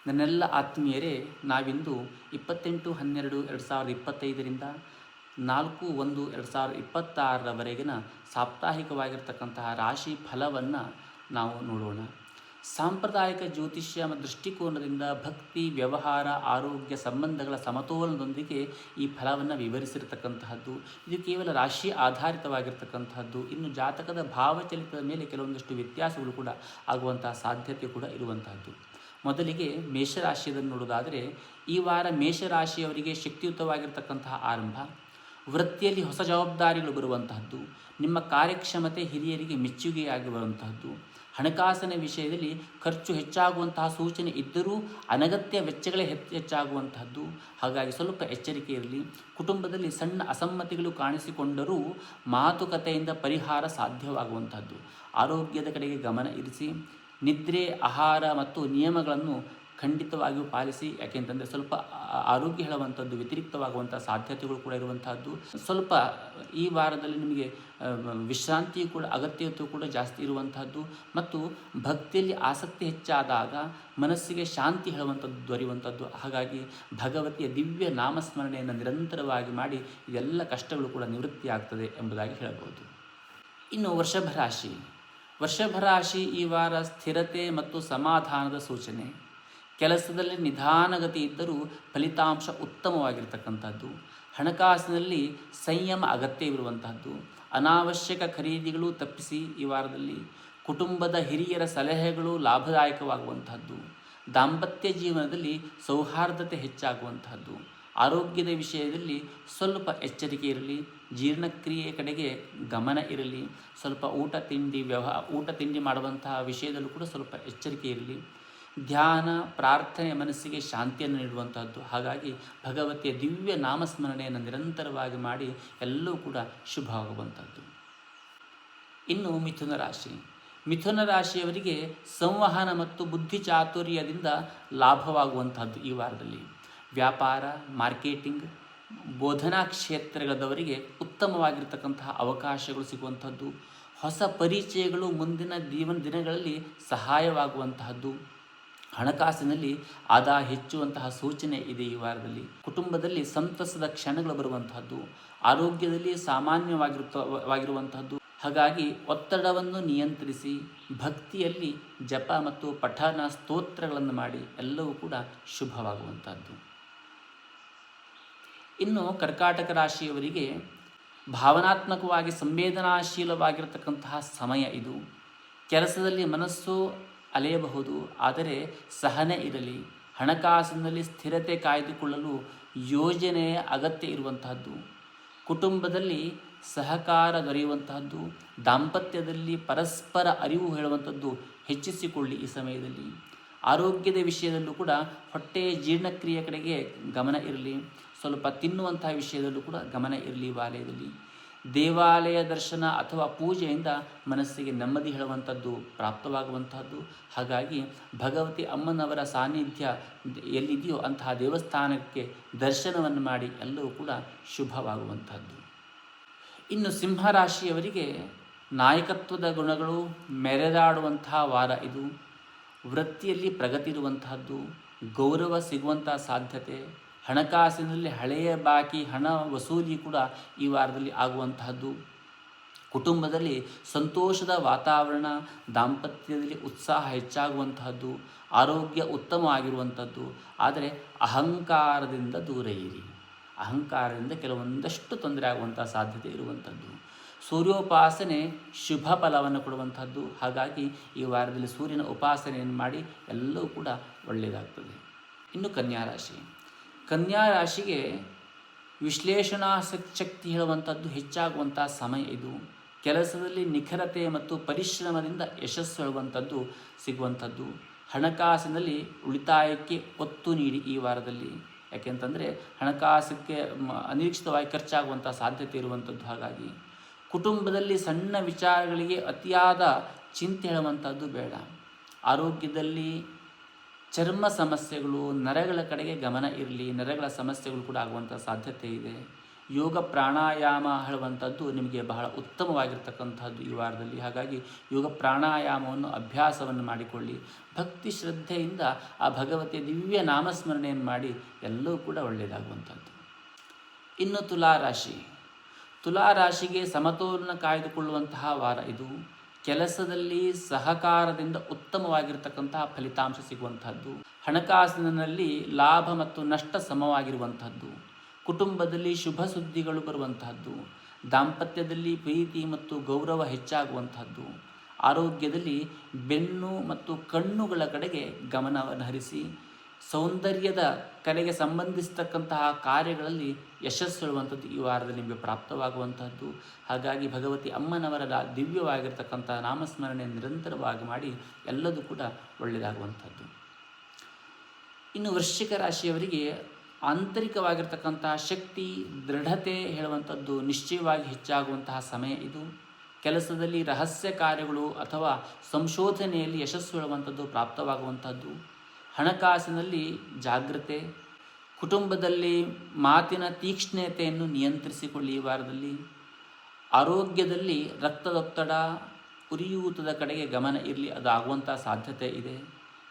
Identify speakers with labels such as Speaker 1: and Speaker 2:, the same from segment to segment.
Speaker 1: ನನ್ನೆಲ್ಲ ಆತ್ಮೀಯರೇ, ನಾವಿಂದು 28/12/2025ರಿಂದ 4/1/2026ರವರೆಗಿನ ಸಾಪ್ತಾಹಿಕವಾಗಿರ್ತಕ್ಕಂತಹ ರಾಶಿ ಫಲವನ್ನು ನಾವು ನೋಡೋಣ. ಸಾಂಪ್ರದಾಯಿಕ ಜ್ಯೋತಿಷ್ಯ ದೃಷ್ಟಿಕೋನದಿಂದ ಭಕ್ತಿ, ವ್ಯವಹಾರ, ಆರೋಗ್ಯ, ಸಂಬಂಧಗಳ ಸಮತೋಲನದೊಂದಿಗೆ ಈ ಫಲವನ್ನು ವಿವರಿಸಿರ್ತಕ್ಕಂತಹದ್ದು. ಇದು ಕೇವಲ ರಾಶಿ ಆಧಾರಿತವಾಗಿರ್ತಕ್ಕಂತಹದ್ದು. ಇನ್ನು ಜಾತಕದ ಭಾವಚಲಿತದ ಮೇಲೆ ಕೆಲವೊಂದಷ್ಟು ವ್ಯತ್ಯಾಸಗಳು ಕೂಡ ಆಗುವಂತಹ ಸಾಧ್ಯತೆ ಕೂಡ ಇರುವಂತಹದ್ದು. ಮೊದಲಿಗೆ ಮೇಷರಾಶಿಯನ್ನು ನೋಡೋದಾದರೆ, ಈ ವಾರ ಮೇಷರಾಶಿಯವರಿಗೆ ಶಕ್ತಿಯುತವಾಗಿರ್ತಕ್ಕಂತಹ ಆರಂಭ. ವೃತ್ತಿಯಲ್ಲಿ ಹೊಸ ಜವಾಬ್ದಾರಿಗಳು ಬರುವಂತಹದ್ದು. ನಿಮ್ಮ ಕಾರ್ಯಕ್ಷಮತೆ ಹಿರಿಯರಿಗೆ ಮೆಚ್ಚುಗೆಯಾಗಿ ಬರುವಂತಹದ್ದು. ಹಣಕಾಸಿನ ವಿಷಯದಲ್ಲಿ ಖರ್ಚು ಹೆಚ್ಚಾಗುವಂತಹ ಸೂಚನೆ ಇದ್ದರೂ ಅನಗತ್ಯ ವೆಚ್ಚಗಳೇ ಹೆಚ್ಚಾಗುವಂತಹದ್ದು. ಹಾಗಾಗಿ ಸ್ವಲ್ಪ ಎಚ್ಚರಿಕೆ ಇರಲಿ. ಕುಟುಂಬದಲ್ಲಿ ಸಣ್ಣ ಅಸಮ್ಮತಿಗಳು ಕಾಣಿಸಿಕೊಂಡರೂ ಮಾತುಕತೆಯಿಂದ ಪರಿಹಾರ ಸಾಧ್ಯವಾಗುವಂತಹದ್ದು. ಆರೋಗ್ಯದ ಕಡೆಗೆ ಗಮನ ಇರಿಸಿ. ನಿದ್ರೆ, ಆಹಾರ ಮತ್ತು ನಿಯಮಗಳನ್ನು ಖಂಡಿತವಾಗಿಯೂ ಪಾಲಿಸಿ. ಯಾಕೆಂತಂದರೆ ಸ್ವಲ್ಪ ಆರೋಗ್ಯ ಹೇಳುವಂಥದ್ದು ವ್ಯತಿರಿಕ್ತವಾಗುವಂಥ ಸಾಧ್ಯತೆಗಳು ಕೂಡ ಇರುವಂತಹದ್ದು. ಸ್ವಲ್ಪ ಈ ವಾರದಲ್ಲಿ ನಿಮಗೆ ವಿಶ್ರಾಂತಿಯು ಕೂಡ ಅಗತ್ಯತೆಯು ಕೂಡ ಜಾಸ್ತಿ ಇರುವಂತಹದ್ದು. ಮತ್ತು ಭಕ್ತಿಯಲ್ಲಿ ಆಸಕ್ತಿ ಹೆಚ್ಚಾದಾಗ ಮನಸ್ಸಿಗೆ ಶಾಂತಿ ಹೇಳುವಂಥದ್ದು ದೊರೆಯುವಂಥದ್ದು. ಹಾಗಾಗಿ ಭಗವತಿಯ ದಿವ್ಯ ನಾಮಸ್ಮರಣೆಯನ್ನು ನಿರಂತರವಾಗಿ ಮಾಡಿ ಇದೆಲ್ಲ ಕಷ್ಟಗಳು ಕೂಡ ನಿವೃತ್ತಿ ಆಗ್ತದೆ ಎಂಬುದಾಗಿ ಹೇಳಬಹುದು. ಇನ್ನು ವೃಷಭ ರಾಶಿ ಈ ವಾರ ಸ್ಥಿರತೆ ಮತ್ತು ಸಮಾಧಾನದ ಸೂಚನೆ. ಕೆಲಸದಲ್ಲಿ ನಿಧಾನಗತಿ ಇದ್ದರೂ ಫಲಿತಾಂಶ ಉತ್ತಮವಾಗಿರ್ತಕ್ಕಂಥದ್ದು. ಹಣಕಾಸಿನಲ್ಲಿ ಸಂಯಮ ಅಗತ್ಯವಿರುವಂತಹದ್ದು. ಅನಾವಶ್ಯಕ ಖರೀದಿಗಳು ತಪ್ಪಿಸಿ. ಈ ವಾರದಲ್ಲಿ ಕುಟುಂಬದ ಹಿರಿಯರ ಸಲಹೆಗಳು ಲಾಭದಾಯಕವಾಗುವಂತಹದ್ದು. ದಾಂಪತ್ಯ ಜೀವನದಲ್ಲಿ ಸೌಹಾರ್ದತೆ ಹೆಚ್ಚಾಗುವಂತಹದ್ದು. ಆರೋಗ್ಯದ ವಿಷಯದಲ್ಲಿ ಸ್ವಲ್ಪ ಎಚ್ಚರಿಕೆ ಇರಲಿ. ಜೀರ್ಣಕ್ರಿಯೆ ಕಡೆಗೆ ಗಮನ ಇರಲಿ. ಸ್ವಲ್ಪ ಊಟ ತಿಂಡಿ ಮಾಡುವಂತಹ ವಿಷಯದಲ್ಲೂ ಕೂಡ ಸ್ವಲ್ಪ ಎಚ್ಚರಿಕೆ ಇರಲಿ. ಧ್ಯಾನ, ಪ್ರಾರ್ಥನೆ ಮನಸ್ಸಿಗೆ ಶಾಂತಿಯನ್ನು ನೀಡುವಂತಹದ್ದು. ಹಾಗಾಗಿ ಭಗವತಿಯ ದಿವ್ಯ ನಾಮಸ್ಮರಣೆಯನ್ನು ನಿರಂತರವಾಗಿ ಮಾಡಿ ಎಲ್ಲವೂ ಕೂಡ ಶುಭವಾಗುವಂಥದ್ದು. ಇನ್ನು ಮಿಥುನ ರಾಶಿಯವರಿಗೆ ಸಂವಹನ ಮತ್ತು ಬುದ್ಧಿ ಚಾತುರ್ಯದಿಂದ ಲಾಭವಾಗುವಂತಹದ್ದು. ಈ ವಾರದಲ್ಲಿ ವ್ಯಾಪಾರ, ಮಾರ್ಕೆಟಿಂಗ್, ಬೋಧನಾ ಕ್ಷೇತ್ರಗಳದವರಿಗೆ ಉತ್ತಮವಾಗಿರ್ತಕ್ಕಂತಹ ಅವಕಾಶಗಳು ಸಿಗುವಂಥದ್ದು. ಹೊಸ ಪರಿಚಯಗಳು ಮುಂದಿನ ದಿನಗಳಲ್ಲಿ ಸಹಾಯವಾಗುವಂತಹದ್ದು. ಹಣಕಾಸಿನಲ್ಲಿ ಆದಾಯ ಹೆಚ್ಚುವಂತಹ ಸೂಚನೆ ಇದೆ ಈ ವಾರದಲ್ಲಿ. ಕುಟುಂಬದಲ್ಲಿ ಸಂತಸದ ಕ್ಷಣಗಳು ಬರುವಂತಹದ್ದು. ಆರೋಗ್ಯದಲ್ಲಿ ಸಾಮಾನ್ಯವಾಗಿರುವಂತಹದ್ದು. ಹಾಗಾಗಿ ಒತ್ತಡವನ್ನು ನಿಯಂತ್ರಿಸಿ ಭಕ್ತಿಯಲ್ಲಿ ಜಪ ಮತ್ತು ಪಠನ ಸ್ತೋತ್ರಗಳನ್ನು ಮಾಡಿ ಎಲ್ಲವೂ ಕೂಡ ಶುಭವಾಗುವಂತಹದ್ದು. ಇನ್ನು ಕರ್ಕಾಟಕ ರಾಶಿಯವರಿಗೆ ಭಾವನಾತ್ಮಕವಾಗಿ ಸಂವೇದನಾಶೀಲವಾಗಿರತಕ್ಕಂತಹ ಸಮಯ ಇದು. ಕೆಲಸದಲ್ಲಿ ಮನಸ್ಸು ಅಲೆಯಬಹುದು, ಆದರೆ ಸಹನೆ ಇರಲಿ. ಹಣಕಾಸಿನಲ್ಲಿ ಸ್ಥಿರತೆ ಕಾಯ್ದುಕೊಳ್ಳಲು ಯೋಜನೆಯ ಅಗತ್ಯ ಇರುವಂತಹದ್ದು. ಕುಟುಂಬದಲ್ಲಿ ಸಹಕಾರ ದೊರೆಯುವಂತಹದ್ದು. ದಾಂಪತ್ಯದಲ್ಲಿ ಪರಸ್ಪರ ಅರಿವು ಹೇಳುವಂಥದ್ದು ಹೆಚ್ಚಿಸಿಕೊಳ್ಳಿ ಈ ಸಮಯದಲ್ಲಿ. ಆರೋಗ್ಯದ ವಿಷಯದಲ್ಲೂ ಕೂಡ ಹೊಟ್ಟೆಯ ಜೀರ್ಣಕ್ರಿಯೆ ಕಡೆಗೆ ಗಮನ ಇರಲಿ. ಸ್ವಲ್ಪ ತಿನ್ನುವಂತಹ ವಿಷಯದಲ್ಲೂ ಕೂಡ ಗಮನ ಇರಲಿ. ವಲಯದಲ್ಲಿ ದೇವಾಲಯ ದರ್ಶನ ಅಥವಾ ಪೂಜೆಯಿಂದ ಮನಸ್ಸಿಗೆ ನೆಮ್ಮದಿ ಹೇಳುವಂಥದ್ದು ಪ್ರಾಪ್ತವಾಗುವಂತಹದ್ದು. ಹಾಗಾಗಿ ಭಗವತಿ ಅಮ್ಮನವರ ಸಾನ್ನಿಧ್ಯ ಎಲ್ಲಿದೆಯೋ ಅಂತಹ ದೇವಸ್ಥಾನಕ್ಕೆ ದರ್ಶನವನ್ನು ಮಾಡಿ ಎಲ್ಲವೂ ಕೂಡ ಶುಭವಾಗುವಂತಹದ್ದು. ಇನ್ನು ಸಿಂಹರಾಶಿಯವರಿಗೆ ನಾಯಕತ್ವದ ಗುಣಗಳು ಮೆರೆದಾಡುವಂತಹ ವಾರ ಇದು. ವೃತ್ತಿಯಲ್ಲಿ ಪ್ರಗತಿ ಇರುವಂತಹದ್ದು. ಗೌರವ ಸಿಗುವಂತಹ ಸಾಧ್ಯತೆ. ಹಣಕಾಸಿನಲ್ಲಿ ಹಳೆಯ ಬಾಕಿ ಹಣ ವಸೂಲಿ ಕೂಡ ಈ ವಾರದಲ್ಲಿ ಆಗುವಂತಹದ್ದು. ಕುಟುಂಬದಲ್ಲಿ ಸಂತೋಷದ ವಾತಾವರಣ. ದಾಂಪತ್ಯದಲ್ಲಿ ಉತ್ಸಾಹ ಹೆಚ್ಚಾಗುವಂತಹದ್ದು. ಆರೋಗ್ಯ ಉತ್ತಮವಾಗಿರುವಂಥದ್ದು. ಆದರೆ ಅಹಂಕಾರದಿಂದ ದೂರ ಇರಿ. ಅಹಂಕಾರದಿಂದ ಕೆಲವೊಂದಷ್ಟು ತೊಂದರೆ ಆಗುವಂಥ ಸಾಧ್ಯತೆ ಇರುವಂಥದ್ದು. ಸೂರ್ಯೋಪಾಸನೆ ಶುಭ ಫಲವನ್ನು ಕೊಡುವಂಥದ್ದು. ಹಾಗಾಗಿ ಈ ವಾರದಲ್ಲಿ ಸೂರ್ಯನ ಉಪಾಸನೆಯನ್ನು ಮಾಡಿ ಎಲ್ಲವೂ ಕೂಡ ಒಳ್ಳೆಯದಾಗ್ತದೆ. ಇನ್ನು ಕನ್ಯಾ ರಾಶಿಗೆ ವಿಶ್ಲೇಷಣಾ ಶಕ್ತಿ ಹೇಳುವಂಥದ್ದು ಹೆಚ್ಚಾಗುವಂಥ ಸಮಯ ಇದು. ಕೆಲಸದಲ್ಲಿ ನಿಖರತೆ ಮತ್ತು ಪರಿಶ್ರಮದಿಂದ ಯಶಸ್ಸು ಹೇಳುವಂಥದ್ದು ಸಿಗುವಂಥದ್ದು. ಹಣಕಾಸಿನಲ್ಲಿ ಉಳಿತಾಯಕ್ಕೆ ಒತ್ತು ನೀಡಿ ಈ ವಾರದಲ್ಲಿ. ಯಾಕೆಂತಂದರೆ ಹಣಕಾಸಕ್ಕೆ ಅನಿರೀಕ್ಷಿತವಾಗಿ ಖರ್ಚಾಗುವಂಥ ಸಾಧ್ಯತೆ ಇರುವಂಥದ್ದು. ಹಾಗಾಗಿ ಕುಟುಂಬದಲ್ಲಿ ಸಣ್ಣ ವಿಚಾರಗಳಿಗೆ ಅತಿಯಾದ ಚಿಂತೆ ಹೇಳುವಂಥದ್ದು ಬೇಡ. ಆರೋಗ್ಯದಲ್ಲಿ ಚರ್ಮ ಸಮಸ್ಯೆಗಳು, ನರಗಳ ಕಡೆಗೆ ಗಮನ ಇರಲಿ. ನರಗಳ ಸಮಸ್ಯೆಗಳು ಕೂಡ ಆಗುವಂಥ ಸಾಧ್ಯತೆ ಇದೆ. ಯೋಗ ಪ್ರಾಣಾಯಾಮ ಹೇಳುವಂಥದ್ದು ನಿಮಗೆ ಬಹಳ ಉತ್ತಮವಾಗಿರ್ತಕ್ಕಂಥದ್ದು ಈ ವಾರದಲ್ಲಿ. ಹಾಗಾಗಿ ಯೋಗ ಪ್ರಾಣಾಯಾಮವನ್ನು ಅಭ್ಯಾಸವನ್ನು ಮಾಡಿಕೊಳ್ಳಿ. ಭಕ್ತಿ ಶ್ರದ್ಧೆಯಿಂದ ಆ ಭಗವತಿಯ ದಿವ್ಯ ನಾಮಸ್ಮರಣೆಯನ್ನು ಮಾಡಿ ಎಲ್ಲವೂ ಕೂಡ ಒಳ್ಳೆಯದಾಗುವಂಥದ್ದು. ಇನ್ನು ತುಲಾರಾಶಿ. ತುಲಾರಾಶಿಗೆ ಸಮತೋಲನ ಕಾಯ್ದುಕೊಳ್ಳುವಂತಹ ವಾರ ಇದು. ಕೆಲಸದಲ್ಲಿ ಸಹಕಾರದಿಂದ ಉತ್ತಮವಾಗಿರ್ತಕ್ಕಂತಹ ಫಲಿತಾಂಶ ಸಿಗುವಂಥದ್ದು. ಹಣಕಾಸಿನಲ್ಲಿ ಲಾಭ ಮತ್ತು ನಷ್ಟ ಸಮವಾಗಿರುವಂಥದ್ದು. ಕುಟುಂಬದಲ್ಲಿ ಶುಭ ಸುದ್ದಿಗಳು ಬರುವಂತಹದ್ದು. ದಾಂಪತ್ಯದಲ್ಲಿ ಪ್ರೀತಿ ಮತ್ತು ಗೌರವ ಹೆಚ್ಚಾಗುವಂಥದ್ದು. ಆರೋಗ್ಯದಲ್ಲಿ ಬೆನ್ನು ಮತ್ತು ಕಣ್ಣುಗಳ ಕಡೆಗೆ ಗಮನವನ್ನು ಹರಿಸಿ ಸೌಂದರ್ಯದ ಕಡೆಗೆ ಸಂಬಂಧಿಸತಕ್ಕಂತಹ ಕಾರ್ಯಗಳಲ್ಲಿ ಯಶಸ್ಸು ಹೇಳುವಂಥದ್ದು ಈ ವಾರದಲ್ಲಿ ನಿಮಗೆ ಪ್ರಾಪ್ತವಾಗುವಂಥದ್ದು. ಹಾಗಾಗಿ ಭಗವತಿ ಅಮ್ಮನವರ ದಿವ್ಯವಾಗಿರ್ತಕ್ಕಂಥ ನಾಮಸ್ಮರಣೆ ನಿರಂತರವಾಗಿ ಮಾಡಿ ಎಲ್ಲದೂ ಕೂಡ ಒಳ್ಳೆಯದಾಗುವಂಥದ್ದು. ಇನ್ನು ವೃಶ್ಚಿಕ ರಾಶಿಯವರಿಗೆ ಆಂತರಿಕವಾಗಿರ್ತಕ್ಕಂತಹ ಶಕ್ತಿ, ದೃಢತೆ ಹೇಳುವಂಥದ್ದು ನಿಶ್ಚಯವಾಗಿ ಹೆಚ್ಚಾಗುವಂತಹ ಸಮಯ ಇದು. ಕೆಲಸದಲ್ಲಿ ರಹಸ್ಯ ಕಾರ್ಯಗಳು ಅಥವಾ ಸಂಶೋಧನೆಯಲ್ಲಿ ಯಶಸ್ಸು ಹೇಳುವಂಥದ್ದು ಪ್ರಾಪ್ತವಾಗುವಂಥದ್ದು. ಹಣಕಾಸಿನಲ್ಲಿ ಜಾಗ್ರತೆ. ಕುಟುಂಬದಲ್ಲಿ ಮಾತಿನ ತೀಕ್ಷ್ಣತೆಯನ್ನು ನಿಯಂತ್ರಿಸಿಕೊಳ್ಳಿ ಈ ವಾರದಲ್ಲಿ. ಆರೋಗ್ಯದಲ್ಲಿ ರಕ್ತದೊತ್ತಡ, ಉರಿಯೂತದ ಕಡೆಗೆ ಗಮನ ಇರಲಿ, ಅದು ಆಗುವಂಥ ಸಾಧ್ಯತೆ ಇದೆ.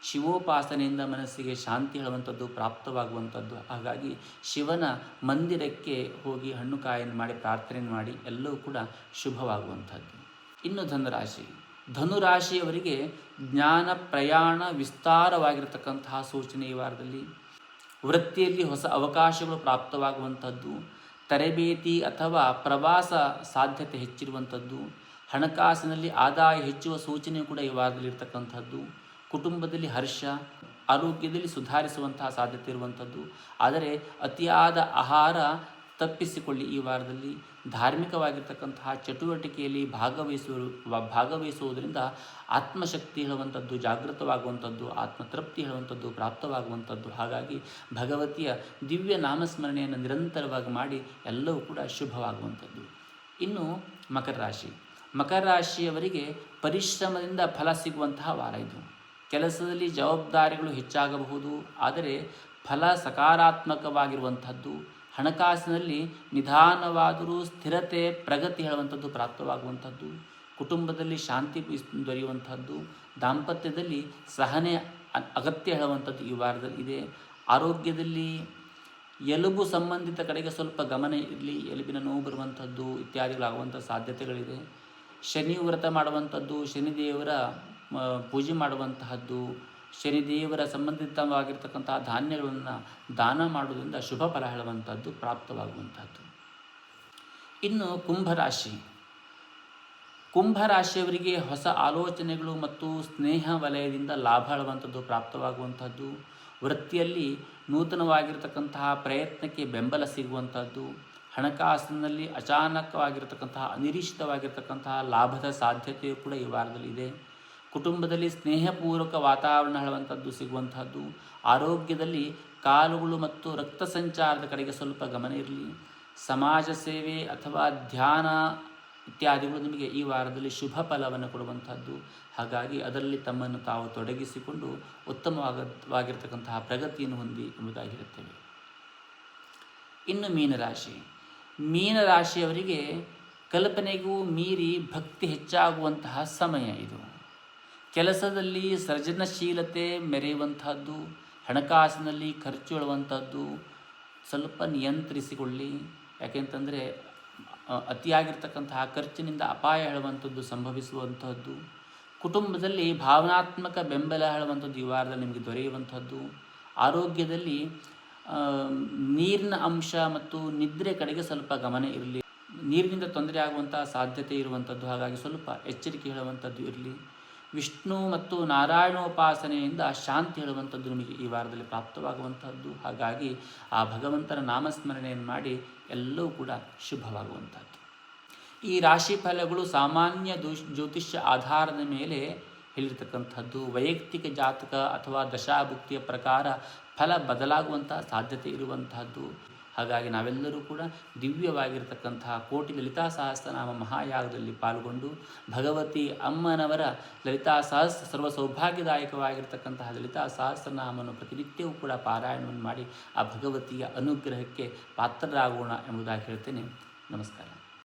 Speaker 1: ಶಿವೋಪಾಸನೆಯಿಂದ ಮನಸ್ಸಿಗೆ ಶಾಂತಿ ಹೇಳುವಂಥದ್ದು ಪ್ರಾಪ್ತವಾಗುವಂಥದ್ದು. ಹಾಗಾಗಿ ಶಿವನ ಮಂದಿರಕ್ಕೆ ಹೋಗಿ ಹಣ್ಣು ಕಾಯನ್ನು ಮಾಡಿ ಪ್ರಾರ್ಥನೆ ಮಾಡಿ ಎಲ್ಲವೂ ಕೂಡ ಶುಭವಾಗುವಂಥದ್ದು. ಇನ್ನು ಧನುರಾಶಿ. ಧನುರಾಶಿಯವರಿಗೆ ಜ್ಞಾನ ಪ್ರಯಾಣ ವಿಸ್ತಾರವಾಗಿರತಕ್ಕಂತಹ ಸೂಚನೆ ಈ ವಾರದಲ್ಲಿ. ವೃತ್ತಿಯಲ್ಲಿ ಹೊಸ ಅವಕಾಶಗಳು ಪ್ರಾಪ್ತವಾಗುವಂಥದ್ದು. ತರಬೇತಿ ಅಥವಾ ಪ್ರವಾಸ ಸಾಧ್ಯತೆ ಹೆಚ್ಚಿರುವಂಥದ್ದು. ಹಣಕಾಸಿನಲ್ಲಿ ಆದಾಯ ಹೆಚ್ಚುವ ಸೂಚನೆ ಕೂಡ ಈ ವಾರದಲ್ಲಿ ಇರತಕ್ಕಂಥದ್ದು. ಕುಟುಂಬದಲ್ಲಿ ಹರ್ಷ, ಆರೋಗ್ಯದಲ್ಲಿ ಸುಧಾರಿಸುವಂತಹ ಸಾಧ್ಯತೆ ಇರುವಂಥದ್ದು. ಆದರೆ ಅತಿಯಾದ ಆಹಾರ ತಪ್ಪಿಸಿಕೊಳ್ಳಿ ಈ ವಾರದಲ್ಲಿ. ಧಾರ್ಮಿಕವಾಗಿರ್ತಕ್ಕಂತಹ ಚಟುವಟಿಕೆಯಲ್ಲಿ ಭಾಗವಹಿಸುವುದರಿಂದ ಆತ್ಮಶಕ್ತಿ ಹೇಳುವಂಥದ್ದು ಜಾಗೃತವಾಗುವಂಥದ್ದು, ಆತ್ಮತೃಪ್ತಿ ಹೇಳುವಂಥದ್ದು ಪ್ರಾಪ್ತವಾಗುವಂಥದ್ದು. ಹಾಗಾಗಿ ಭಗವತಿಯ ದಿವ್ಯ ನಾಮಸ್ಮರಣೆಯನ್ನು ನಿರಂತರವಾಗಿ ಮಾಡಿ ಎಲ್ಲವೂ ಕೂಡ ಶುಭವಾಗುವಂಥದ್ದು. ಇನ್ನು ಮಕರ ರಾಶಿ. ಮಕರ ರಾಶಿಯವರಿಗೆ ಪರಿಶ್ರಮದಿಂದ ಫಲ ಸಿಗುವಂತಹ ವಾರ ಇದು. ಕೆಲಸದಲ್ಲಿ ಜವಾಬ್ದಾರಿಗಳು ಹೆಚ್ಚಾಗಬಹುದು, ಆದರೆ ಫಲ ಸಕಾರಾತ್ಮಕವಾಗಿರುವಂಥದ್ದು. ಹಣಕಾಸಿನಲ್ಲಿ ನಿಧಾನವಾದರೂ ಸ್ಥಿರತೆ, ಪ್ರಗತಿ ಹೇಳುವಂಥದ್ದು ಪ್ರಾಪ್ತವಾಗುವಂಥದ್ದು. ಕುಟುಂಬದಲ್ಲಿ ಶಾಂತಿ ದೊರೆಯುವಂಥದ್ದು. ದಾಂಪತ್ಯದಲ್ಲಿ ಸಹನೆ ಅಗತ್ಯ ಹೇಳುವಂಥದ್ದು ಈ ವಾರದಲ್ಲಿ ಇದೆ. ಆರೋಗ್ಯದಲ್ಲಿ ಎಲುಬು ಸಂಬಂಧಿತ ಕಡೆಗೆ ಸ್ವಲ್ಪ ಗಮನ ಇರಲಿ, ಎಲುಬಿನ ನೋವು ಬರುವಂಥದ್ದು ಇತ್ಯಾದಿಗಳಾಗುವಂಥ ಸಾಧ್ಯತೆಗಳಿದೆ. ಶನಿ ವ್ರತ ಮಾಡುವಂಥದ್ದು, ಶನಿದೇವರ ಪೂಜೆ ಮಾಡುವಂತಹದ್ದು, ಶನಿದೇವರ ಸಂಬಂಧಿತವಾಗಿರ್ತಕ್ಕಂತಹ ಧಾನ್ಯಗಳನ್ನು ದಾನ ಮಾಡುವುದರಿಂದ ಶುಭ ಫಲ ಹೇಳುವಂಥದ್ದು ಪ್ರಾಪ್ತವಾಗುವಂಥದ್ದು. ಇನ್ನು ಕುಂಭರಾಶಿ. ಕುಂಭರಾಶಿಯವರಿಗೆ ಹೊಸ ಆಲೋಚನೆಗಳು ಮತ್ತು ಸ್ನೇಹ ವಲಯದಿಂದ ಲಾಭ ಹೇಳುವಂಥದ್ದು ಪ್ರಾಪ್ತವಾಗುವಂಥದ್ದು. ವೃತ್ತಿಯಲ್ಲಿ ನೂತನವಾಗಿರ್ತಕ್ಕಂತಹ ಪ್ರಯತ್ನಕ್ಕೆ ಬೆಂಬಲ ಸಿಗುವಂಥದ್ದು. ಹಣಕಾಸಿನಲ್ಲಿ ಅಚಾನಕವಾಗಿರ್ತಕ್ಕಂತಹ ಅನಿರೀಕ್ಷಿತವಾಗಿರ್ತಕ್ಕಂತಹ ಲಾಭದ ಸಾಧ್ಯತೆಯು ಕೂಡ ಈ ವಾರದಲ್ಲಿ ಇದೆ. ಕುಟುಂಬದಲ್ಲಿ ಸ್ನೇಹಪೂರ್ವಕ ವಾತಾವರಣ ಹೇಳುವಂಥದ್ದು ಸಿಗುವಂಥದ್ದು. ಆರೋಗ್ಯದಲ್ಲಿ ಕಾಲುಗಳು ಮತ್ತು ರಕ್ತ ಸಂಚಾರದ ಕಡೆಗೆ ಸ್ವಲ್ಪ ಗಮನ ಇರಲಿ. ಸಮಾಜ ಸೇವೆ ಅಥವಾ ಧ್ಯಾನ ಇತ್ಯಾದಿಗಳು ನಿಮಗೆ ಈ ವಾರದಲ್ಲಿ ಶುಭ ಫಲವನ್ನು ಕೊಡುವಂಥದ್ದು. ಹಾಗಾಗಿ ಅದರಲ್ಲಿ ತಮ್ಮನ್ನು ತಾವು ತೊಡಗಿಸಿಕೊಂಡು ಉತ್ತಮವಾಗಿರ್ತಕ್ಕಂತಹ ಪ್ರಗತಿಯನ್ನು ಹೊಂದಿ ಎಂಬುದಾಗಿರುತ್ತೇವೆ. ಇನ್ನು ಮೀನರಾಶಿ. ಮೀನರಾಶಿಯವರಿಗೆ ಕಲ್ಪನೆಗೂ ಮೀರಿ ಭಕ್ತಿ ಹೆಚ್ಚಾಗುವಂತಹ ಸಮಯ ಇದು. ಕೆಲಸದಲ್ಲಿ ಸೃಜನಶೀಲತೆ ಮೆರೆಯುವಂಥದ್ದು. ಹಣಕಾಸಿನಲ್ಲಿ ಖರ್ಚು ಹೇಳುವಂಥದ್ದು ಸ್ವಲ್ಪ ನಿಯಂತ್ರಿಸಿಕೊಳ್ಳಿ. ಯಾಕೆಂತಂದರೆ ಅತಿಯಾಗಿರ್ತಕ್ಕಂತಹ ಖರ್ಚಿನಿಂದ ಅಪಾಯ ಹೇಳುವಂಥದ್ದು ಸಂಭವಿಸುವಂಥದ್ದು. ಕುಟುಂಬದಲ್ಲಿ ಭಾವನಾತ್ಮಕ ಬೆಂಬಲ ಹೇಳುವಂಥದ್ದು ಈ ವಾರದಲ್ಲಿ ನಿಮಗೆ ದೊರೆಯುವಂಥದ್ದು. ಆರೋಗ್ಯದಲ್ಲಿ ನೀರಿನ ಅಂಶ ಮತ್ತು ನಿದ್ರೆ ಕಡೆಗೆ ಸ್ವಲ್ಪ ಗಮನ ಇರಲಿ. ನೀರಿನಿಂದ ತೊಂದರೆ ಆಗುವಂತಹ ಸಾಧ್ಯತೆ ಇರುವಂಥದ್ದು. ಹಾಗಾಗಿ ಸ್ವಲ್ಪ ಎಚ್ಚರಿಕೆ ಹೇಳುವಂಥದ್ದು ಇರಲಿ. ವಿಷ್ಣು ಮತ್ತು ನಾರಾಯಣೋಪಾಸನೆಯಿಂದ ಶಾಂತಿ ಹೇಳುವಂಥದ್ದು ನಿಮಗೆ ಈ ವಾರದಲ್ಲಿ ಪ್ರಾಪ್ತವಾಗುವಂಥದ್ದು. ಹಾಗಾಗಿ ಆ ಭಗವಂತನ ನಾಮಸ್ಮರಣೆಯನ್ನು ಮಾಡಿ ಎಲ್ಲವೂ ಕೂಡ ಶುಭವಾಗುವಂಥದ್ದು. ಈ ರಾಶಿ ಫಲಗಳು ಸಾಮಾನ್ಯ ಜ್ಯೋತಿಷ್ಯ ಆಧಾರದ ಮೇಲೆ ಹೇಳಿರ್ತಕ್ಕಂಥದ್ದು. ವೈಯಕ್ತಿಕ ಜಾತಕ ಅಥವಾ ದಶಾಭುಕ್ತಿಯ ಪ್ರಕಾರ ಫಲ ಬದಲಾಗುವಂತಹ ಸಾಧ್ಯತೆ ಇರುವಂತಹದ್ದು. ಹಾಗಾಗಿ ನಾವೆಲ್ಲರೂ ಕೂಡ ದಿವ್ಯವಾಗಿರ್ತಕ್ಕಂತಹ ಕೋಟಿ ಲಲಿತಾ ಸಹಸ್ರನಾಮ ಮಹಾಯಾಗದಲ್ಲಿ ಪಾಲ್ಗೊಂಡು ಭಗವತಿ ಅಮ್ಮನವರ ಲಲಿತಾ ಸಹಸ್ರ ಸರ್ವ ಸೌಭಾಗ್ಯದಾಯಕವಾಗಿರ್ತಕ್ಕಂತಹ ಲಲಿತಾ ಸಹಸ್ರನಾಮವನ್ನು ಪ್ರತಿನಿತ್ಯವೂ ಕೂಡ ಪಾರಾಯಣವನ್ನು ಮಾಡಿ ಆ ಭಗವತಿಯ ಅನುಗ್ರಹಕ್ಕೆ ಪಾತ್ರರಾಗೋಣ ಎಂಬುದಾಗಿ ಹೇಳ್ತೇನೆ. ನಮಸ್ಕಾರ.